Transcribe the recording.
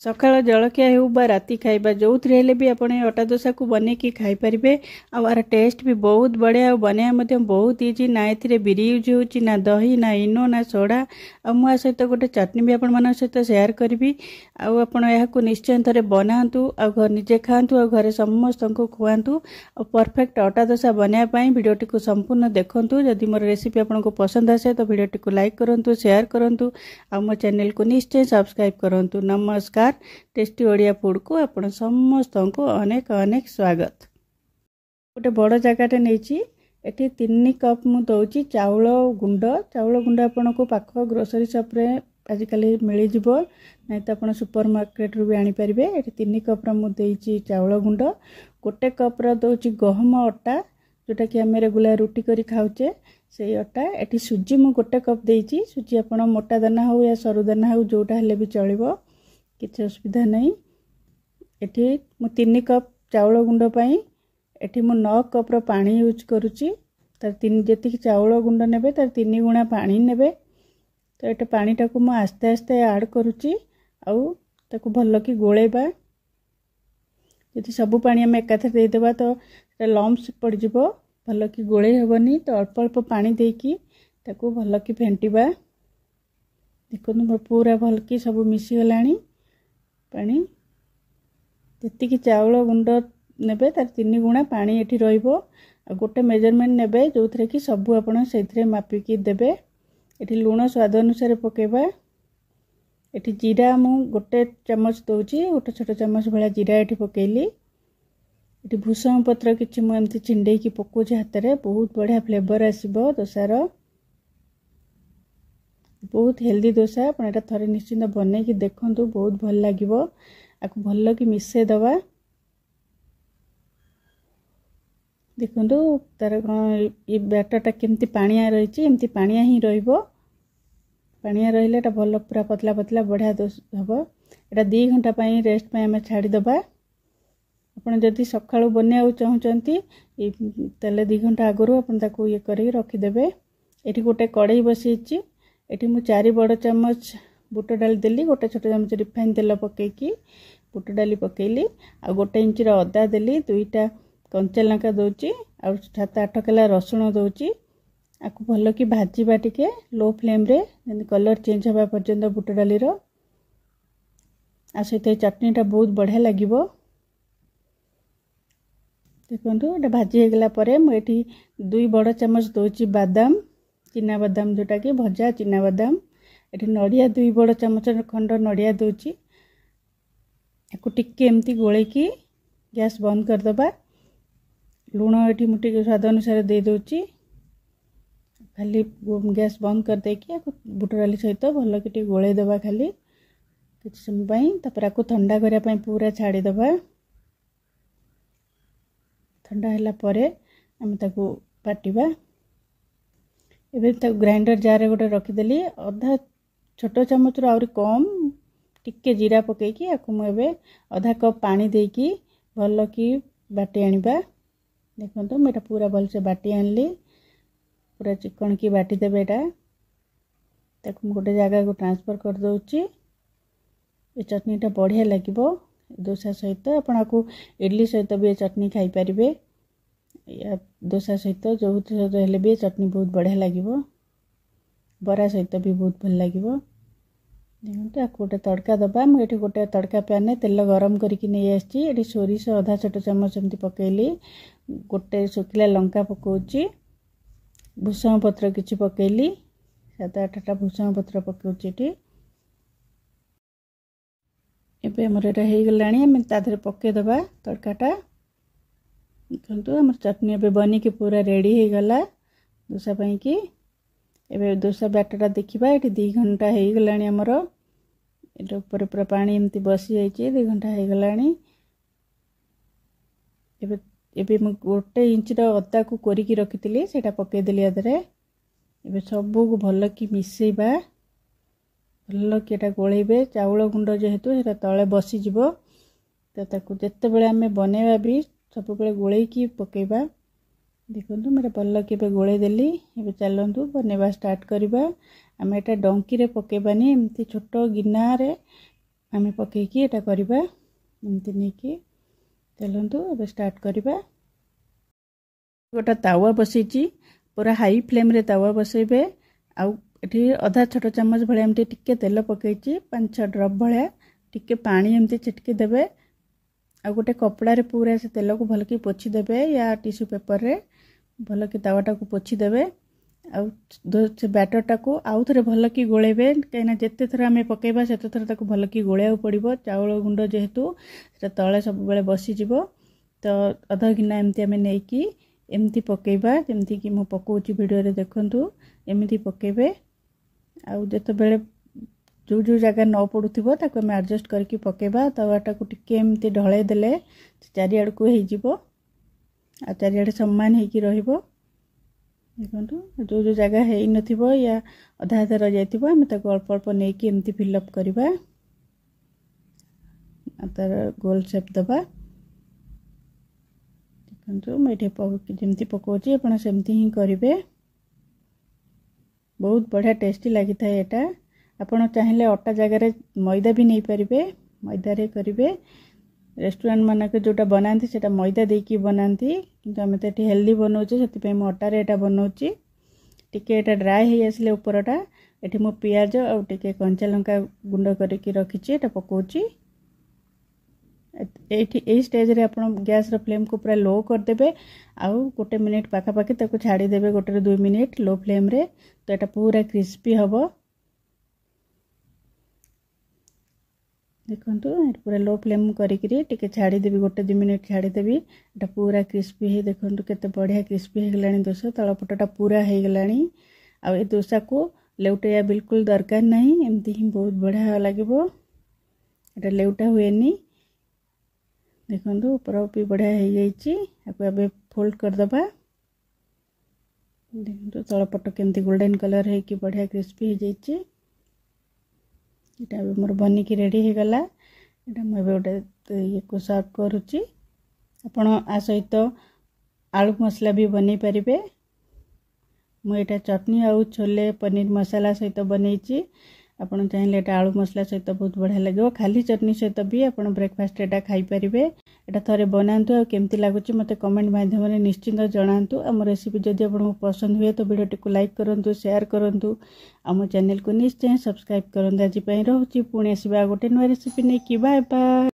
सकाळ जलखिया हो बा राति खाइबा जो थे भी आप अटा दोसा को बनैकी खाईपारे। आर टेस्ट भी बहुत बढ़िया बनवा बहुत इजी ना ए बिरी यूज हो ना दही ना इनो ना सोडा। आ सहित गोटे चटनी भी आपण सहित शेयर करी। आपको निश्चय थे बनातु आ निजे खातु आ घरे समस्त को खुआतु। परफेक्ट अटा दोसा बनवाई भिडियोटी को संपूर्ण देखूँ। जदि मोर रेसिपी आपको पसंद आसे तो भिडियोटी को लाइक करूँ, शेयर करूँ, आ मो चैनल को निश्चय सब्सक्राइब करूँ। नमस्कार। टेस्टी ओडिया फूड को आपण समस्त को अनेक अनेक स्वागत। गोटे बड़ जगटे नहीं एटी 3 कप मु दौची चाउल गुंड। चाउल गुंड आपण को पाख ग्रोसरी शॉप रे आजिकल मिल जिवो, नहीं तो आप सुपर मार्केट रू भी आनी पारिबे। एटी 3 कप मु देइची चाउल गुंड। गोटे कप दौची गहम अटा जोटा कि आम रेगुलर रुटी करी खाऊचे से अटा। एटी सुजी मु गोटे कप देइची। सुजी आपण मोटा दाना हो या सरू दाना हो जोटा हेले भी चलिबो, किसी असुविधा नहीं। एठी मु 3 कप चाउल गुंड पाई एठी मु 9 कप रो पानी यूज करूची। तार 3 जेति चाउल गुंड नेबे तार 3 गुणा पानी नेबे। तो एटा पानी टाको मु आस्ते आस्ते ऐड करूची आउ ताको भल्लो की गोळेबा। यदि सब पानी हम एकाथरे दे देबा तो एटा लम्स पड़ जिवो, भल्लो की गोळे हेबनी। तो अल्प अल्प पानी देकी ताको भल्लो की फेंटिबा। देखो पूरा भल की सब मिसी गलानी पानी। जी चाउल गुंड नेबे तार 3 गुणा पानी एठी रहिबो। आ गोटे मेजरमेंट नेबे जो थरे कि सब आपण सेथरे मापिकी देबे। एठी लूण स्वाद अनुसार पकेबा। एठी जीरा मु गोटे चम्मच दउची, गोटे छोट चम्मच भला जीरा एठी पकेली। एठी भूसम पत्र किछि मु एमती छिंडे की पकोचे हाथ रे, बहुत बढ़िया फ्लेवर आसीबो दोसार। बहुत हेल्दी डोसा। आप थोड़े निश्चिंत बनई कि देखूँ, बहुत भल लगे। आपको भल कि मिसे दवा। देखु तार कौन ये बैटरटा केमती पानिया रही, एमती पानिया ही रहिबो। पानिया रहिले भल पूरा पतला पतला बढ़िया हम। एटा 2 घंटा पाई रेस्ट पे आम छाड़ीदबा। आपड़ जदि सकाळू बनवा चाहूँगी तेल 2 घंटा आगु आपको ये कर रखिदेवे। ये गोटे कड़ई बसईची। एठी मु 4 बड़ चम्मच बुट डाली देली, गोटे छोट चम्मच रिफाइन तेल पकेकी बुट डाली पकेली। आ गोटे इंच अदा देली, 2टा कंचा लंका दौची, आ 7-8 कला रसुण दौची। आपको भल कि भाजीबा टिके लो फ्लेम रे, कलर चेंज हवा पर्यंत बुट डाली रो। आ सहित चटनीटा बहुत बढ़िया लगिबो। देखो एटा भाजी हो गला परे मु एठी 2 बड़ चम्मच दौची बादाम, चिना बादाम जोटा कि भजा चिना बादाम। ये नड़िया 2 बड़ चम्मच खंड नड़िया दौची। आपको टिके एमती गोले की गैस बंद करदबा। लूण ये मुझे स्वाद अनुसार दे दूची। खाली गैस बंद कर देकी बुट डाली सहित भल कि गोले दबा खाली किसी समय। तापर आपको ठंडा करने पूरा छाड़ीदबा। ठंडा है परे आम ताको पाटिबा। एबे ग्राइंडर जार गोटे रखीदेली। अधा छोट चम्मच आहरी कम टिके जीरा पकईकी आपको मुझे अधा कप पानी देकी भल कि बाटी आनिबा। देखो मुझे पूरा भल से बाटी आनली, पूरा चिकन की बाटी देबे। एटा ताको गोटे जगह को ट्रांसफर कर दउची। ये चटनीटा बढ़िया लगिबो डोसा सहित। आपको इडली सहित भी ये चटनी खाई पारिबे, या डोसा सहित जो हेले भी चटनी बहुत बढ़िया लगिबो। बरा सहित भी बहुत भल लगिबो। देखो आपको गोटे तड़का दबा। मुझे गोटे तड़का पैन तेल गरम करके नहीं आसी। ये सोरिष अधा छोट चम्मच एमती पकेली, गोटे शुखिला लंका पकाउची, भूसम पत्र किछि पकेली, 7-8टा भूसम पत्र पकाउची। एबे हमर एटा हो गलानी, हम ताधरे पके दबा तड़काटा। देखो हमर चटनी एबे बनी के पूरा रेडी हो गला डोसा पई की। एबे डोसा बैटरटा देखिबा। ये 2 घंटा हो गलानी हमर। एटा ऊपर पूरा पानी एमती बसी जाइए, 2 घंटा हो गलानी। एबे एबे मु गोटे इंच अदा को कोरिकी रखिथिली सेटा पके देली आदरे। एबे सबू को भल कि मिसेबा। भल कि एटा गोळेबे। चाउल गुंड जेहेतु सेटा तळे बसी जिवो, तो ताको जत्ते बेले आमे बनेबा भी सब बेले गोळेई की पकेबा। देखो मेरे भल कि गोले देली। एबे चलतु बनवा स्टार्ट करवा। आम एटा डंकी रे पकेबानी, एमती छोट गिना रे आम पकईकी एटा करबा एमती नहीं कि चलतु अब स्टार्ट करबा। गोटा तावा बसईची पूरा हाई फ्लेम रे तावा बसैबे आउ एठी आधा छोट चम्मच भले एमती टिके तेल पकईची 5-6 ड्रॉप भले टिके पानी एमती चिटकी देबे आ गोटे कपड़ा रे पूरा से तेल को भलकी पोछि देबे या टिश्यू पेपर रे भलकी तावाटा को पोछि देबे आ से बैटरटा को आउ थरे भलकी गोळेबे कहिना जेते थरा हमें पकेबा सेते थरा ताको भलकी गोळेउ पड़िबो चावल गुंड जेहेतु सेटा तळे सब बेले बसी जिवो तो आधा गिना एमती हमें नेकी एमती पकेबा जेमती कि मु पकोची वीडियो रे देखंतु एमती पकेबे आउ जेते बेले जो जो जगह न पड़ुथिबो ताको हम एडजस्ट करके पकेबा तवाटा को टिके एमती ढळे देले चारि आड़ को हे जिवो आ चारि आड़ समान हे की रहिबो। देखंतु जो जो जगह हे नथिबो या आधा आधा रह जायतिबो हम ताको अल्प अल्प नै कि एमती फिल अप करबा आ तार गोल शेप दबा। देखंतु मेठे जेमती पकोची आपण सेमती ही करिवे बहुत बढ़िया टेस्टी लगी था एटा। आपण चाहिले अटा जगह रे मैदा भी नहीं पारिबे मैदा रे करिवे रेस्टोरेंट मानक जोटा बनाती सेटा मैदा देकी बनाती किंतु आम तो ये हेल्दी बनाऊे से अटा रे एटा बनाऊँगी टिके एटा ड्राए हो आसले उपरटा एटी मो पियाज आउ टिके कंचा लंका गुंड करके रखी एटा पकाउची। ए स्टेज रे आपण गैस रो फ्लेम को पूरा लो कर देबे आउ गोटे मिनिट पाखापाखि ताको छाड़ी देबे गोटे 2 मिनिट लो फ्लेम रे तो एटा पूरा क्रिस्पी हबो। देखंतु पूरा लो फ्लेम करिकरी टिके छाड़ी देबी गोटे 2 मिनिट छाड़ी देबी एटा पूरा क्रिस्पी हे। देखंतु केते बढ़िया क्रिस्पी हे गलानी दोसा तळपटटा पूरा हे गलानी आ ए दोसा को लेउटेया बिल्कुल दरकार नहीं एमती ही बहुत बढ़िया लागबो एटा लेउटा हुएनी। देखंतु ऊपर भी बढ़िया हो जाइए आपको अब फोल्ड कर दबा। देखंतु तळपट केमती गोल्डन कलर है कि बढ़िया क्रिस्पी हो जाइए एटा मोर बनी की रेडी हो गला एटा म गोटे ये को सर्व करूची। आपण आ सहित आलू मसला भी बनै परिबे मु एटा चटनी आउ छोले पनीर मसाला सहित बनैची आपण चाहिए एटा आलू मसला सहित बहुत बढ़िया लगे खाली चटनी सहित भी आपण ब्रेकफास्ट एटा खाई परिबे। एटा थरे बनांतु आ केमती लागुची मते कमेंट माध्यम रे निश्चिंत जणांतु। आम रेसिपी जदि आपको पसंद हुए तो वीडियो को लाइक करंतु शेयर करंतु आम चैनल को निश्चय सब्सक्राइब करंतु। आज पई रहउची पुणी आसीबा गोटे नवा रेसिपी नै कि बाय बाय।